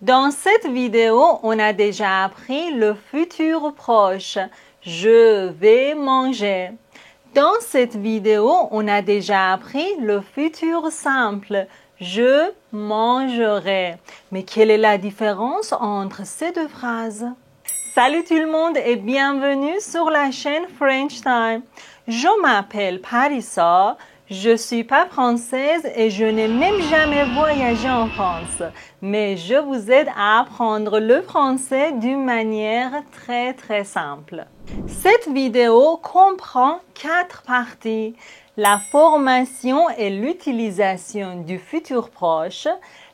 Dans cette vidéo, on a déjà appris le futur proche. Je vais manger. Dans cette vidéo, on a déjà appris le futur simple. Je mangerai. Mais quelle est la différence entre ces deux phrases? Salut tout le monde et bienvenue sur la chaîne French Time. Je m'appelle Parissa. Je suis pas française et je n'ai même jamais voyagé en France, mais je vous aide à apprendre le français d'une manière très simple. Cette vidéo comprend 4 parties: la formation et l'utilisation du futur proche,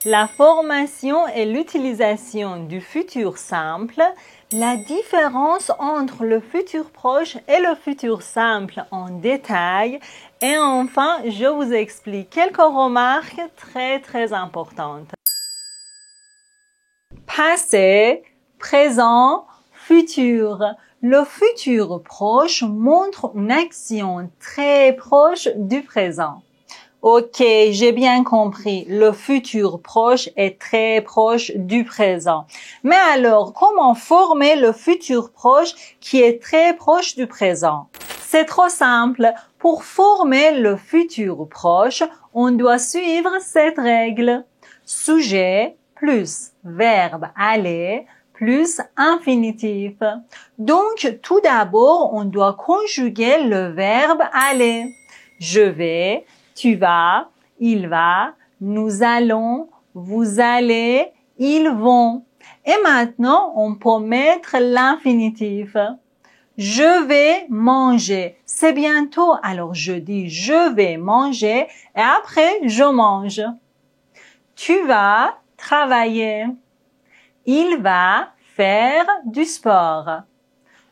la formation et l'utilisation du futur simple, la différence entre le futur proche et le futur simple en détail, et enfin, je vous explique quelques remarques très importantes. Passé, présent, futur. Le futur proche montre une action très proche du présent. Ok, j'ai bien compris. Le futur proche est très proche du présent. Mais alors, comment former le futur proche qui est très proche du présent? C'est trop simple. Pour former le futur proche, on doit suivre cette règle. Sujet plus verbe aller plus infinitif. Donc, tout d'abord, on doit conjuguer le verbe aller. Je vais, tu vas, il va, nous allons, vous allez, ils vont. Et maintenant, on peut mettre l'infinitif. Je vais manger. C'est bientôt, alors je dis je vais manger et après je mange. Tu vas travailler. Il va faire du sport.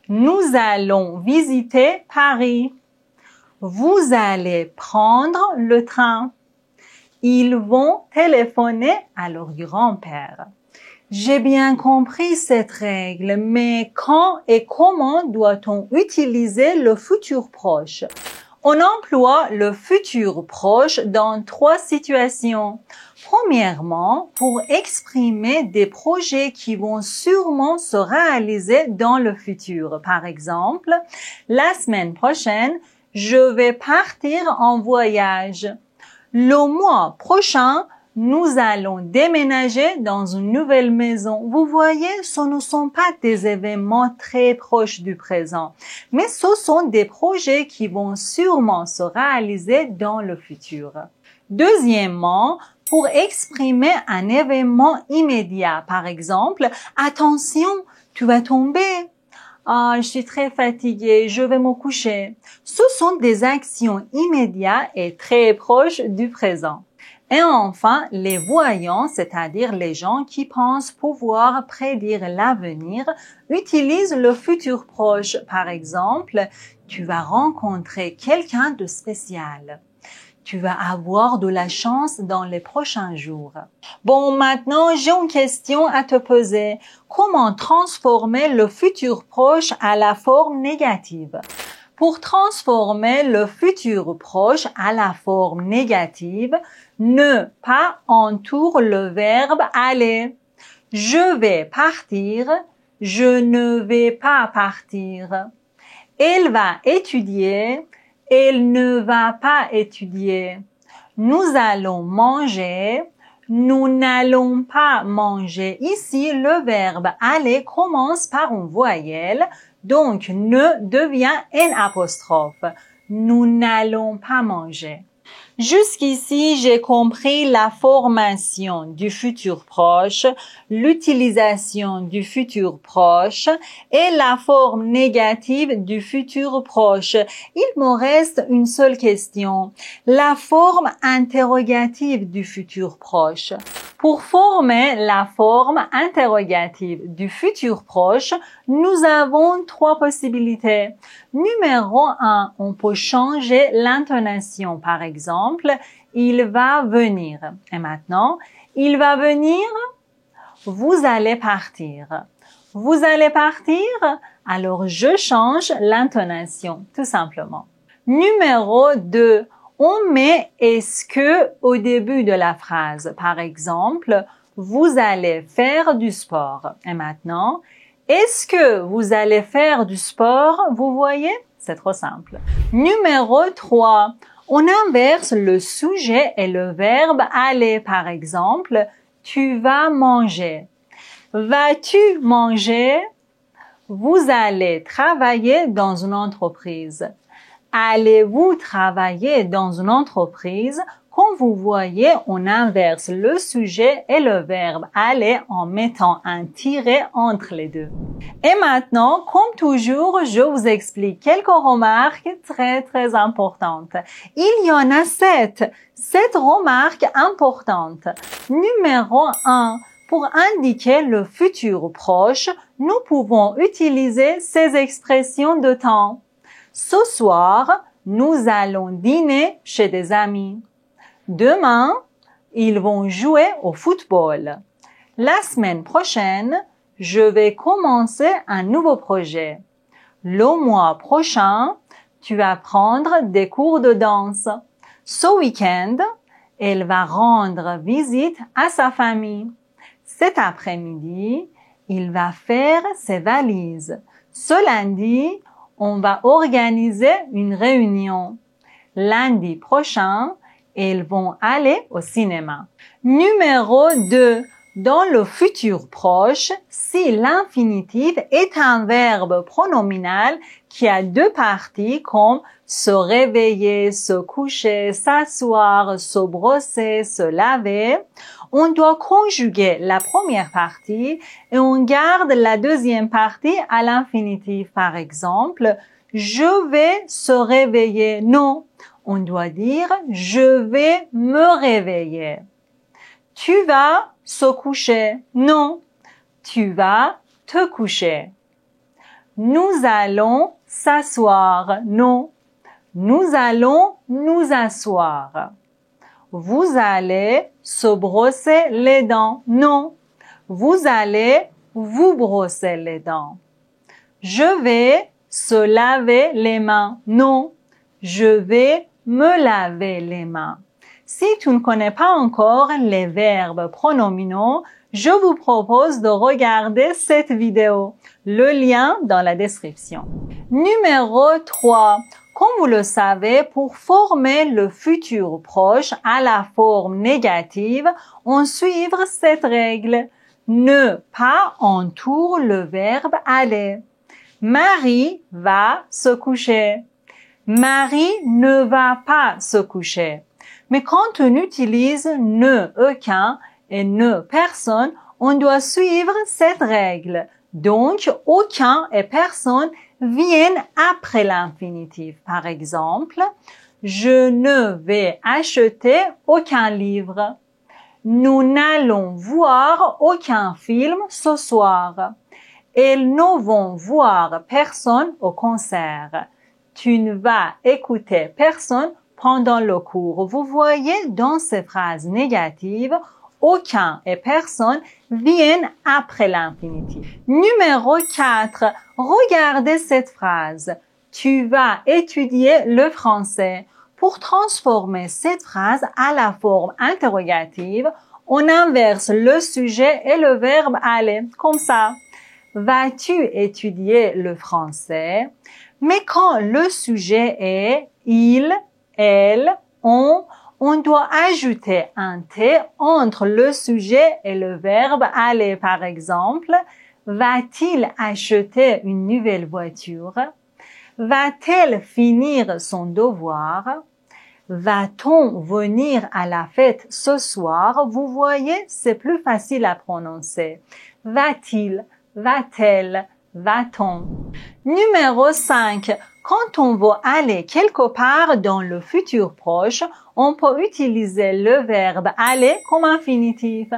Nous allons visiter Paris. Vous allez prendre le train. Ils vont téléphoner à leur grand-père. J'ai bien compris cette règle, mais quand et comment doit-on utiliser le futur proche? On emploie le futur proche dans 3 situations. Premièrement, pour exprimer des projets qui vont sûrement se réaliser dans le futur. Par exemple, la semaine prochaine, je vais partir en voyage. Le mois prochain, nous allons déménager dans une nouvelle maison. Vous voyez, ce ne sont pas des événements très proches du présent, mais ce sont des projets qui vont sûrement se réaliser dans le futur. Deuxièmement, pour exprimer un événement immédiat, par exemple, attention, tu vas tomber. Ah, je suis très fatiguée, je vais me coucher. Ce sont des actions immédiates et très proches du présent. Et enfin, les voyants, c'est-à-dire les gens qui pensent pouvoir prédire l'avenir, utilisent le futur proche. Par exemple, tu vas rencontrer quelqu'un de spécial. Tu vas avoir de la chance dans les prochains jours. Bon, maintenant, j'ai une question à te poser. Comment transformer le futur proche à la forme négative? Pour transformer le futur proche à la forme négative, ne pas entoure le verbe aller. Je vais partir, je ne vais pas partir. Elle va étudier, elle ne va pas étudier. Nous allons manger, nous n'allons pas manger. Ici, le verbe aller commence par une voyelle, donc ne devient une apostrophe. Nous n'allons pas manger. Jusqu'ici, j'ai compris la formation du futur proche, l'utilisation du futur proche et la forme négative du futur proche. Il me reste une seule question. La forme interrogative du futur proche. Pour former la forme interrogative du futur proche, nous avons 3 possibilités. Numéro 1, on peut changer l'intonation. Par exemple, il va venir. Et maintenant, il va venir, vous allez partir. Vous allez partir, alors je change l'intonation, tout simplement. Numéro 2, on met « est-ce que » au début de la phrase. Par exemple, vous allez faire du sport. Et maintenant, est-ce que vous allez faire du sport? Vous voyez? C'est trop simple. Numéro 3. On inverse le sujet et le verbe aller. Par exemple, tu vas manger. Vas-tu manger? Vous allez travailler dans une entreprise. Allez-vous travailler dans une entreprise? Comme vous voyez, on inverse le sujet et le verbe aller en mettant un tiret entre les deux. Et maintenant, comme toujours, je vous explique quelques remarques très importantes. Il y en a 7. 7 remarques importantes. Numéro 1. Pour indiquer le futur proche, nous pouvons utiliser ces expressions de temps. Ce soir, nous allons dîner chez des amis. Demain, ils vont jouer au football. La semaine prochaine, je vais commencer un nouveau projet. Le mois prochain, tu vas prendre des cours de danse. Ce week-end, elle va rendre visite à sa famille. Cet après-midi, il va faire ses valises. Ce lundi, on va organiser une réunion. Lundi prochain, ils vont aller au cinéma. Numéro 2. Dans le futur proche, si l'infinitif est un verbe pronominal qui a 2 parties comme se réveiller, se coucher, s'asseoir, se brosser, se laver, on doit conjuguer la première partie et on garde la deuxième partie à l'infinitif. Par exemple, je vais se réveiller. Non, on doit dire je vais me réveiller. Tu vas se coucher. Non, tu vas te coucher. Nous allons s'asseoir. Non, nous allons nous asseoir. Vous allez se brosser les dents. Non, vous allez vous brosser les dents. Je vais se laver les mains. Non, je vais me laver les mains. Si tu ne connais pas encore les verbes pronominaux, je vous propose de regarder cette vidéo. Le lien dans la description. Numéro 3. Comme vous le savez, pour former le futur proche à la forme négative, on suit cette règle. Ne pas entoure le verbe aller. Marie va se coucher. Marie ne va pas se coucher. Mais quand on utilise ne aucun et ne personne, on doit suivre cette règle. Donc, aucun et personne viennent après l'infinitif. Par exemple, je ne vais acheter aucun livre. Nous n'allons voir aucun film ce soir. Ils ne vont voir personne au concert. Tu ne vas écouter personne pendant le cours. Vous voyez, dans ces phrases négatives, aucun et personne viennent après l'infinitif. Numéro 4. Regardez cette phrase. Tu vas étudier le français. Pour transformer cette phrase à la forme interrogative, on inverse le sujet et le verbe aller, comme ça. Vas-tu étudier le français? Mais quand le sujet est il, elle, on doit ajouter un T entre le sujet et le verbe aller. Par exemple, va-t-il acheter une nouvelle voiture? Va-t-elle finir son devoir? Va-t-on venir à la fête ce soir? Vous voyez, c'est plus facile à prononcer. Va-t-il? Va-t-elle? Va-t-on? Numéro 5. Quand on veut aller quelque part dans le futur proche, on peut utiliser le verbe aller comme infinitif.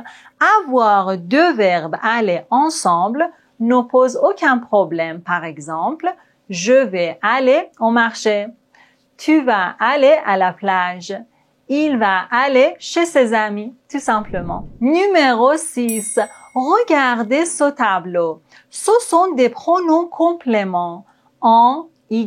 Avoir 2 verbes aller ensemble ne pose aucun problème. Par exemple, je vais aller au marché. Tu vas aller à la plage. Il va aller chez ses amis, tout simplement. Numéro 6. Regardez ce tableau. Ce sont des pronoms compléments. En, y,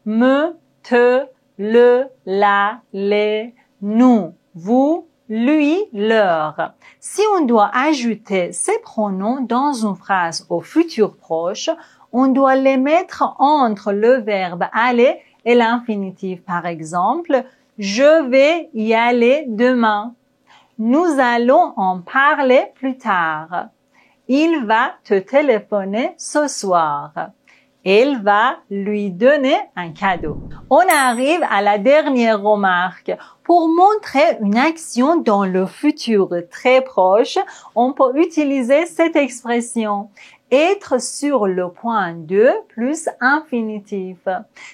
me, te, le, la, les, nous, vous, lui, leur. Si on doit ajouter ces pronoms dans une phrase au futur proche, on doit les mettre entre le verbe aller et l'infinitif. Par exemple, je vais y aller demain. Nous allons en parler plus tard. Il va te téléphoner ce soir. Elle va lui donner un cadeau. On arrive à la dernière remarque. Pour montrer une action dans le futur très proche, on peut utiliser cette expression. Être sur le point de plus infinitif.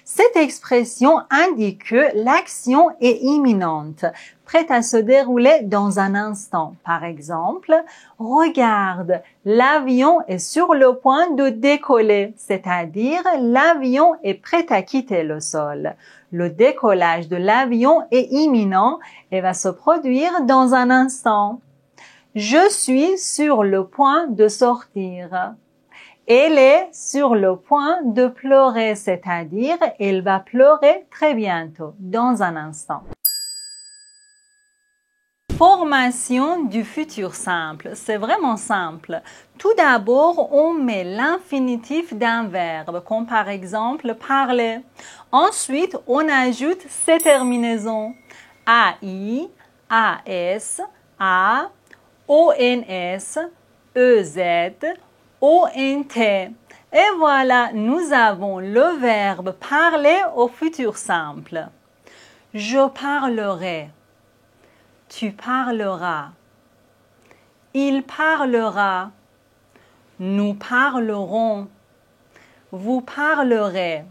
Cette expression indique que l'action est imminente, prête à se dérouler dans un instant. Par exemple, regarde, l'avion est sur le point de décoller, c'est-à-dire l'avion est prêt à quitter le sol. Le décollage de l'avion est imminent et va se produire dans un instant. Je suis sur le point de sortir. Elle est sur le point de pleurer, c'est-à-dire elle va pleurer très bientôt, dans un instant. Formation du futur simple, c'est vraiment simple. Tout d'abord, on met l'infinitif d'un verbe, comme par exemple parler. Ensuite, on ajoute ces terminaisons AI, AS, A, ONS, EZ, ONT. Et voilà, nous avons le verbe parler au futur simple. Je parlerai. Tu parleras. Il parlera. Nous parlerons. Vous parlerez.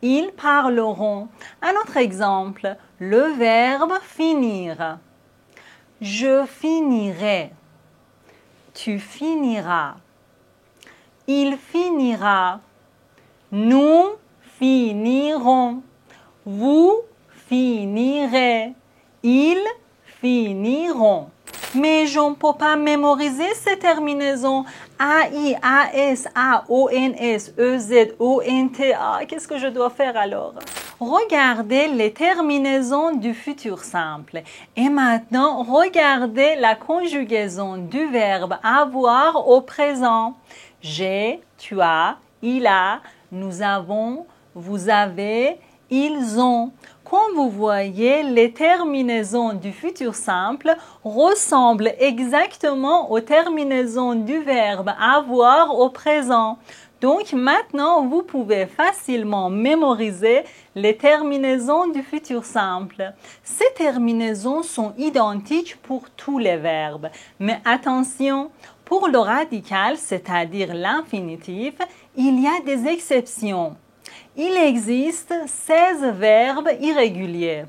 Ils parleront. Un autre exemple, le verbe finir. Je finirai. Tu finiras. Il finira. Nous finirons. Vous finirez. Ils finiront. Mais je ne peux pas mémoriser ces terminaisons AI, AS, A, ONS, EZ, ONT. Qu'est-ce que je dois faire alors? Regardez les terminaisons du futur simple. Et maintenant, regardez la conjugaison du verbe avoir au présent. J'ai, tu as, il a, nous avons, vous avez, ils ont. Comme vous voyez, les terminaisons du futur simple ressemblent exactement aux terminaisons du verbe avoir au présent. Donc maintenant, vous pouvez facilement mémoriser les terminaisons du futur simple. Ces terminaisons sont identiques pour tous les verbes. Mais attention, pour le radical, c'est-à-dire l'infinitif, il y a des exceptions. Il existe 16 verbes irréguliers.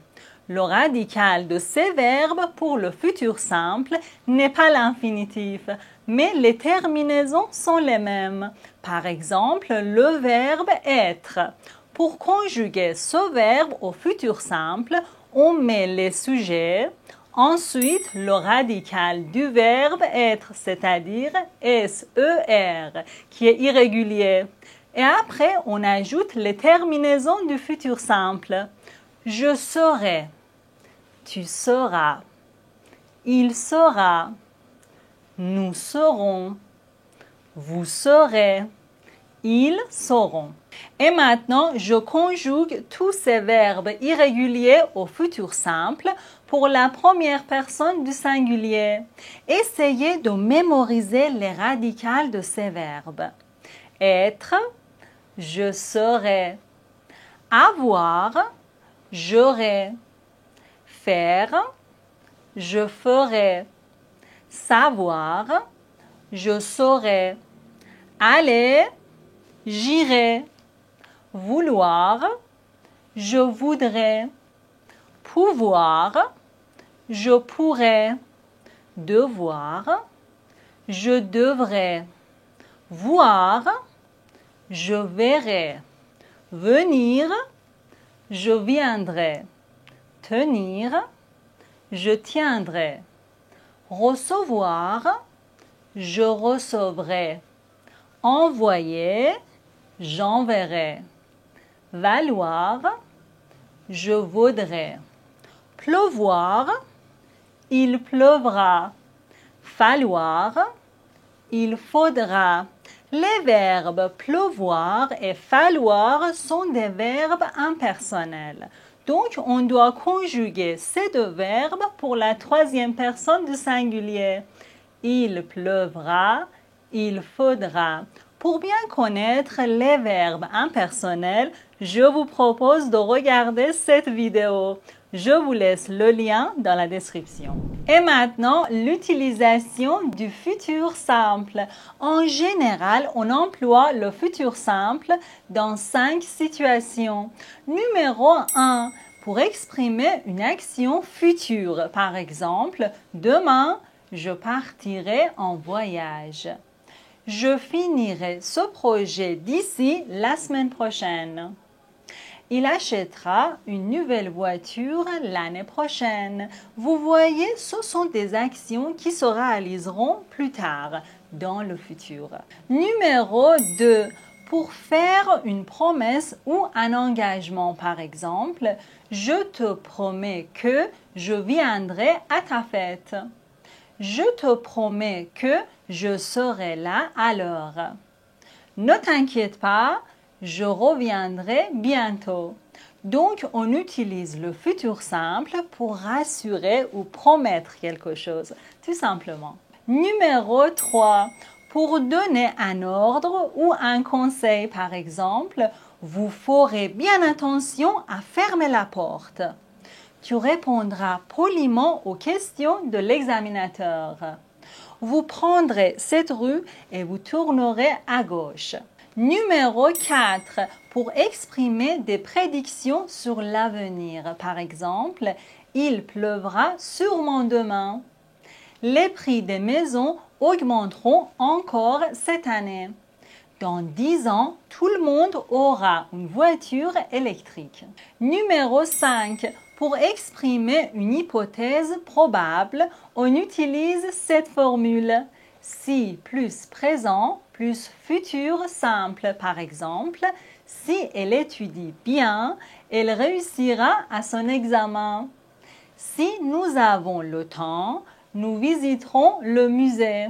Le radical de ces verbes pour le futur simple n'est pas l'infinitif, mais les terminaisons sont les mêmes. Par exemple, le verbe être. Pour conjuguer ce verbe au futur simple, on met les sujets, ensuite le radical du verbe être, c'est-à-dire SER, qui est irrégulier. Et après, on ajoute les terminaisons du futur simple. Je serai. Tu seras. Il sera. Nous serons. Vous serez. Ils seront. Et maintenant, je conjugue tous ces verbes irréguliers au futur simple pour la première personne du singulier. Essayez de mémoriser les radicales de ces verbes. Être, je serai. Avoir, j'aurai. Faire, je ferai. Savoir, je saurai. Aller, j'irai. Vouloir, je voudrais. Pouvoir, je pourrais. Devoir, je devrais. Voir, je verrai. Venir, je viendrai. Tenir, je tiendrai. Recevoir, je recevrai. Envoyer, j'enverrai. Valoir, je vaudrai. Pleuvoir, il pleuvra. Falloir, il faudra. Les verbes pleuvoir et falloir sont des verbes impersonnels. Donc, on doit conjuguer ces deux verbes pour la troisième personne du singulier. Il pleuvra, il faudra. Pour bien connaître les verbes impersonnels, je vous propose de regarder cette vidéo. Je vous laisse le lien dans la description. Et maintenant, l'utilisation du futur simple. En général, on emploie le futur simple dans 5 situations. Numéro 1, pour exprimer une action future. Par exemple, demain, je partirai en voyage. Je finirai ce projet d'ici la semaine prochaine. Il achètera une nouvelle voiture l'année prochaine. Vous voyez, ce sont des actions qui se réaliseront plus tard, dans le futur. Numéro 2. Pour faire une promesse ou un engagement, par exemple, je te promets que je viendrai à ta fête. Je te promets que je serai là à l'heure. Ne t'inquiète pas, je reviendrai bientôt. Donc, on utilise le futur simple pour rassurer ou promettre quelque chose, tout simplement. Numéro 3. Pour donner un ordre ou un conseil, par exemple, vous ferez bien attention à fermer la porte. Tu répondras poliment aux questions de l'examinateur. Vous prendrez cette rue et vous tournerez à gauche. Numéro 4. Pour exprimer des prédictions sur l'avenir. Par exemple, il pleuvra sûrement demain. Les prix des maisons augmenteront encore cette année. Dans 10 ans, tout le monde aura une voiture électrique. Numéro 5. Pour exprimer une hypothèse probable, on utilise cette formule. Si plus présent plus futur simple. Par exemple, si elle étudie bien, elle réussira à son examen. Si nous avons le temps, nous visiterons le musée.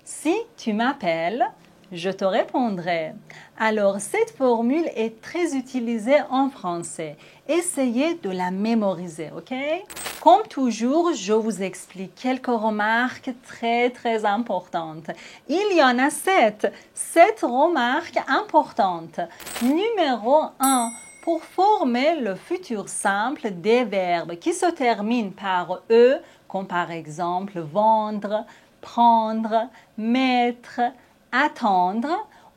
Si tu m'appelles, je te répondrai. Alors, cette formule est très utilisée en français. Essayez de la mémoriser, ok? Comme toujours, je vous explique quelques remarques très importantes. Il y en a 7. 7 remarques importantes. Numéro 1. Pour former le futur simple des verbes qui se terminent par E, comme par exemple vendre, prendre, mettre, attendre,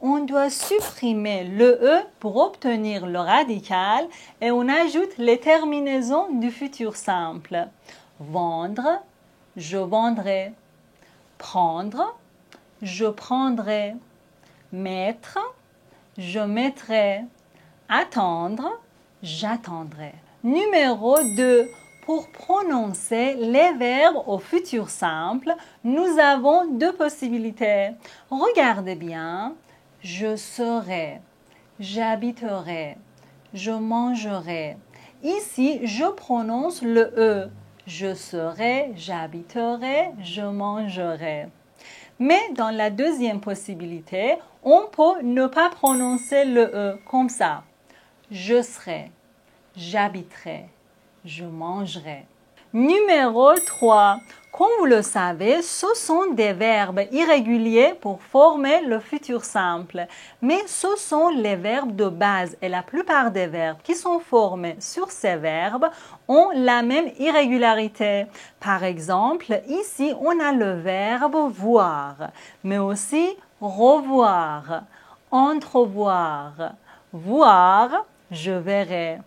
on doit supprimer le E pour obtenir le radical et on ajoute les terminaisons du futur simple. Vendre, je vendrai. Prendre, je prendrai. Mettre, je mettrai. Attendre, j'attendrai. Numéro 2. Pour prononcer les verbes au futur simple, nous avons 2 possibilités. Regardez bien. Je serai, j'habiterai, je mangerai. Ici, je prononce le E. Je serai, j'habiterai, je mangerai. Mais dans la deuxième possibilité, on peut ne pas prononcer le E comme ça. Je serai, j'habiterai, je mangerai. Numéro 3. Comme vous le savez, ce sont des verbes irréguliers pour former le futur simple. Mais ce sont les verbes de base et la plupart des verbes qui sont formés sur ces verbes ont la même irrégularité. Par exemple, ici, on a le verbe voir, mais aussi revoir, entrevoir, voir, je verrai,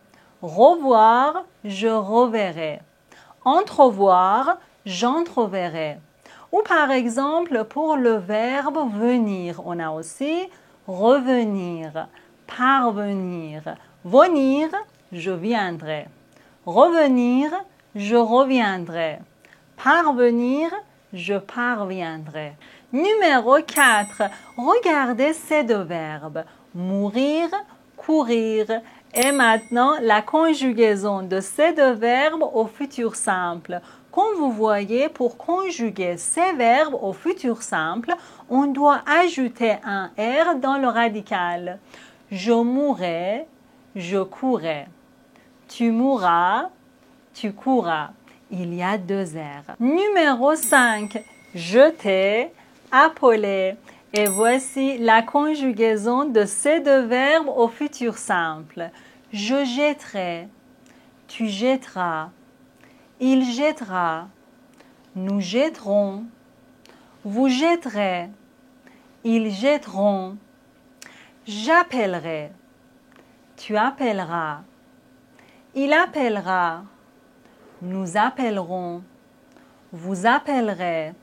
revoir, je reverrai. Entrevoir, j'entreverrai. Ou par exemple, pour le verbe venir, on a aussi revenir, parvenir. Venir, je viendrai. Revenir, je reviendrai. Parvenir, je parviendrai. Numéro 4. Regardez ces 2 verbes. Mourir, courir. Et maintenant, la conjugaison de ces 2 verbes au futur simple. Comme vous voyez, pour conjuguer ces verbes au futur simple, on doit ajouter un R dans le radical. Je mourrai, je courrai. Tu mourras, tu courras. Il y a 2 R. Numéro 5. Je t'ai appelé. Et voici la conjugaison de ces 2 verbes au futur simple. Je jetterai, tu jetteras, il jettera, nous jetterons, vous jetterez, ils jetteront. J'appellerai, tu appelleras, il appellera, nous appellerons, vous appellerez,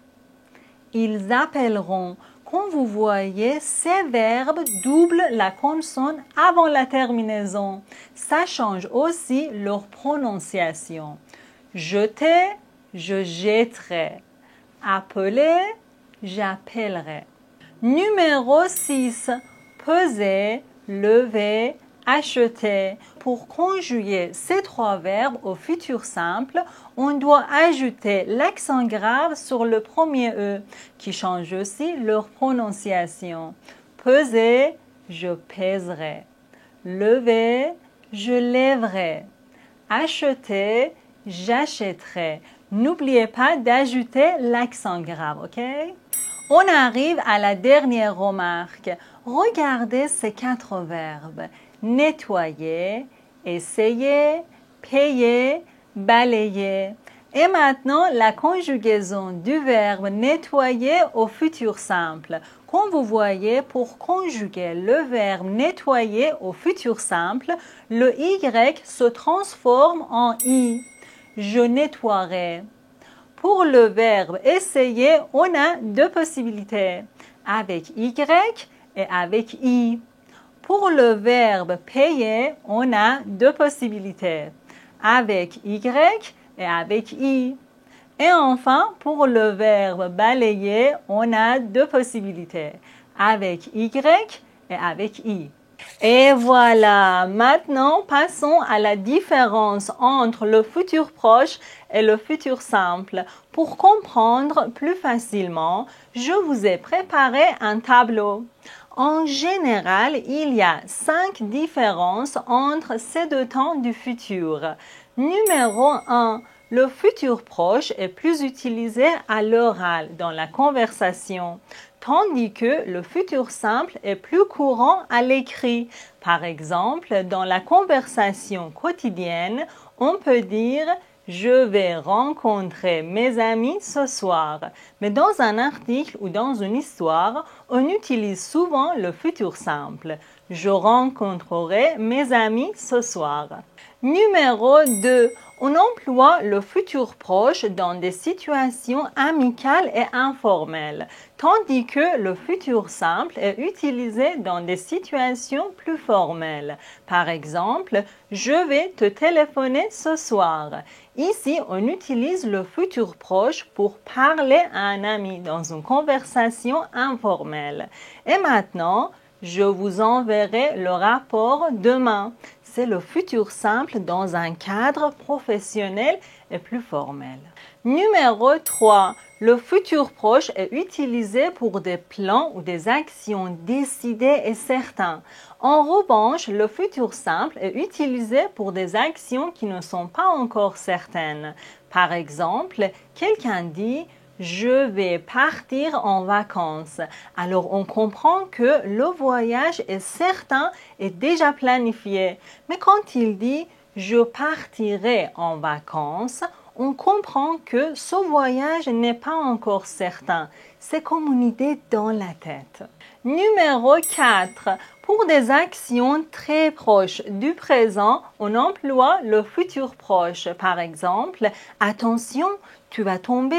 ils appelleront. Comme vous voyez, ces verbes doublent la consonne avant la terminaison. Ça change aussi leur prononciation. Jeter, je jetterai. Appeler, j'appellerai. Numéro 6. Peser, lever, acheter. Pour conjuguer ces 3 verbes au futur simple, on doit ajouter l'accent grave sur le premier E, qui change aussi leur prononciation. Peser, je pèserai. Lever, je lèverai. Acheter, j'achèterai. N'oubliez pas d'ajouter l'accent grave, ok? On arrive à la dernière remarque. Regardez ces 4 verbes. Nettoyer, essayer, payer, balayer. Et maintenant, la conjugaison du verbe nettoyer au futur simple. Comme vous voyez, pour conjuguer le verbe nettoyer au futur simple, le Y se transforme en I. Je nettoierai. Pour le verbe essayer, on a 2 possibilités, avec Y et avec I. Pour le verbe payer, on a 2 possibilités, avec Y et avec I. Et enfin, pour le verbe balayer, on a 2 possibilités, avec Y et avec I. Et voilà, maintenant passons à la différence entre le futur proche et le futur simple. Pour comprendre plus facilement, je vous ai préparé un tableau. En général, il y a 5 différences entre ces 2 temps du futur. Numéro 1. Le futur proche est plus utilisé à l'oral dans la conversation, tandis que le futur simple est plus courant à l'écrit. Par exemple, dans la conversation quotidienne, on peut dire « Je vais rencontrer mes amis ce soir ». Mais dans un article ou dans une histoire, on utilise souvent le futur simple. « Je rencontrerai mes amis ce soir ». Numéro 2. On emploie le futur proche dans des situations amicales et informelles, tandis que le futur simple est utilisé dans des situations plus formelles. Par exemple, je vais te téléphoner ce soir. Ici, on utilise le futur proche pour parler à un ami dans une conversation informelle. Et maintenant, je vous enverrai le rapport demain. C'est le futur simple dans un cadre professionnel et plus formel. Numéro 3. Le futur proche est utilisé pour des plans ou des actions décidées et certaines. En revanche, le futur simple est utilisé pour des actions qui ne sont pas encore certaines. Par exemple, quelqu'un dit « Je vais partir en vacances ». Alors, on comprend que le voyage est certain et déjà planifié. Mais quand il dit « Je partirai en vacances », on comprend que ce voyage n'est pas encore certain. C'est comme une idée dans la tête. Numéro 4. Pour des actions très proches du présent, on emploie le futur proche. Par exemple, « Attention, tu vas tomber ».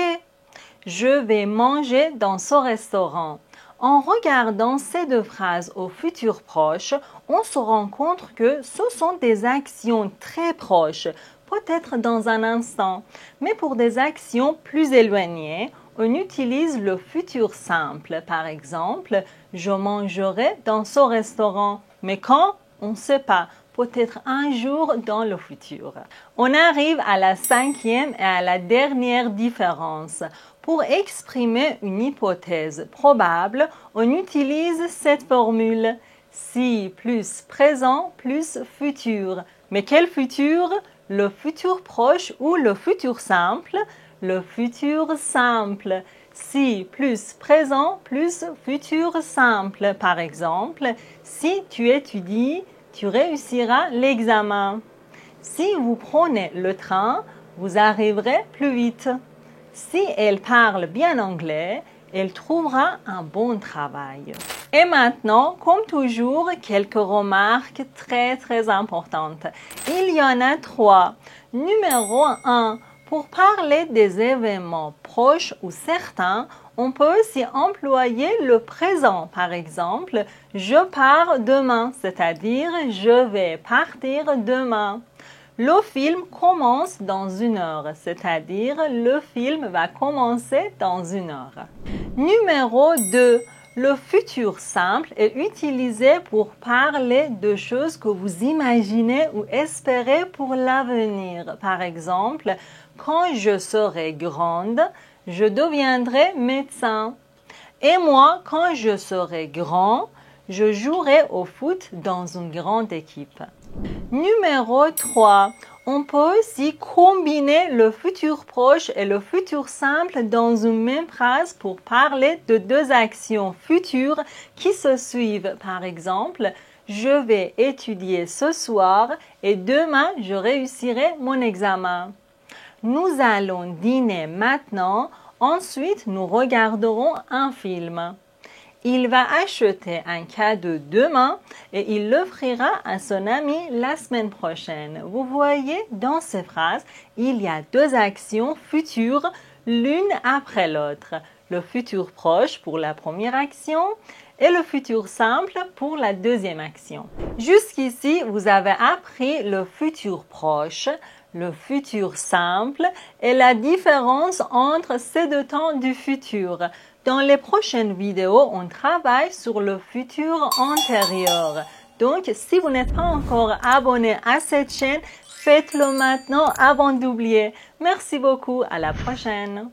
Je vais manger dans ce restaurant. En regardant ces 2 phrases au futur proche, on se rend compte que ce sont des actions très proches, peut-être dans un instant. Mais pour des actions plus éloignées, on utilise le futur simple. Par exemple, je mangerai dans ce restaurant. Mais quand? On ne sait pas. peut-être un jour dans le futur. On arrive à la cinquième et à la dernière différence. Pour exprimer une hypothèse probable, on utilise cette formule si plus présent plus futur. Mais quel futur? Le futur proche ou le futur simple? Le futur simple. Si plus présent plus futur simple. Par exemple, si tu étudies, tu réussiras l'examen. Si vous prenez le train, vous arriverez plus vite. Si elle parle bien anglais, elle trouvera un bon travail. Et maintenant, comme toujours, quelques remarques très importantes. Il y en a 3. Numéro 1. Pour parler des événements proches ou certains, on peut aussi employer le présent. Par exemple, je pars demain, c'est-à-dire je vais partir demain. Le film commence dans 1 heure, c'est-à-dire le film va commencer dans 1 heure. Numéro 2. Le futur simple est utilisé pour parler de choses que vous imaginez ou espérez pour l'avenir. Par exemple, quand je serai grande, je deviendrai médecin. Et moi, quand je serai grand, je jouerai au foot dans une grande équipe. Numéro 3. On peut aussi combiner le futur proche et le futur simple dans une même phrase pour parler de 2 actions futures qui se suivent. Par exemple, je vais étudier ce soir et demain je réussirai mon examen. Nous allons dîner maintenant, ensuite nous regarderons un film. Il va acheter un cadeau demain et il l'offrira à son ami la semaine prochaine. Vous voyez, dans ces phrases, il y a 2 actions futures l'une après l'autre. Le futur proche pour la première action et le futur simple pour la deuxième action. Jusqu'ici, vous avez appris le futur proche, le futur simple et la différence entre ces 2 temps du futur. Dans les prochaines vidéos, on travaille sur le futur antérieur. Donc, si vous n'êtes pas encore abonné à cette chaîne, faites-le maintenant avant d'oublier. Merci beaucoup, à la prochaine.